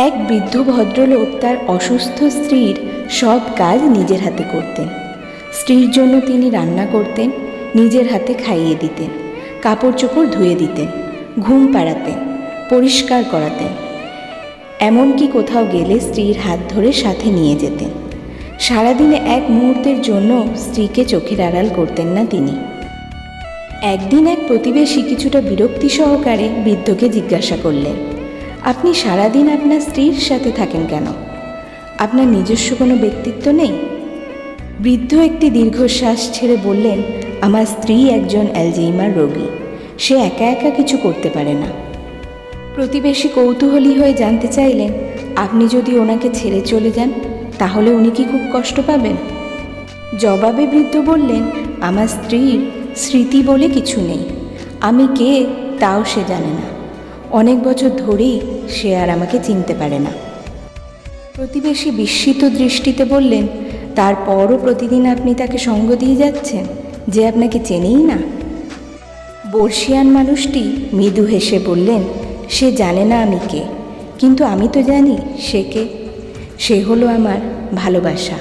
এক বৃদ্ধ ভদ্রলোক তার অসুস্থ স্ত্রীর সব কাজ নিজের হাতে করতেন। স্ত্রীর জন্য তিনি রান্না করতেন, নিজের হাতে খাইয়ে দিতেন, কাপড় চোপড় ধুয়ে দিতেন, ঘুম পাড়াতেন, পরিষ্কার করাতেন, এমনকি কোথাও গেলে স্ত্রীর হাত ধরে সাথে নিয়ে যেতেন। সারাদিনে এক মুহূর্তের জন্য স্ত্রীকে চোখের আড়াল করতেন না তিনি। একদিন এক প্রতিবেশী কিছুটা বিরক্তি সহকারে বৃদ্ধকে জিজ্ঞাসা করলেন, আপনি সারাদিন আপনার স্ত্রীর সাথে থাকেন কেন? আপনার নিজস্ব কোনো ব্যক্তিত্ব নেই? বৃদ্ধ একটি দীর্ঘশ্বাস ছেড়ে বললেন, আমার স্ত্রী একজন অ্যালঝেইমার রোগী, সে একা একা কিছু করতে পারে না। প্রতিবেশী কৌতূহলী হয়ে জানতে চাইলেন, আপনি যদি ওনাকে ছেড়ে চলে যান তাহলে উনি কি খুব কষ্ট পাবেন? জবাবে বৃদ্ধ বললেন, আমার স্ত্রীর স্মৃতি বলে কিছু নেই, আমি কে তাও সে জানে না, অনেক বছর ধরেই সে আর আমাকে চিনতে পারে না। প্রতিবেশী বিস্মিত দৃষ্টিতে বললেন, তারপরও প্রতিদিন আপনি তাকে সঙ্গ দিয়ে যাচ্ছেন যে আপনাকে চেনেই না? বর্ষিয়ান মানুষটি মৃদু হেসে বললেন, সে জানে না আমি কে, কিন্তু আমি তো জানি সে কে। সে হলো আমার ভালোবাসা।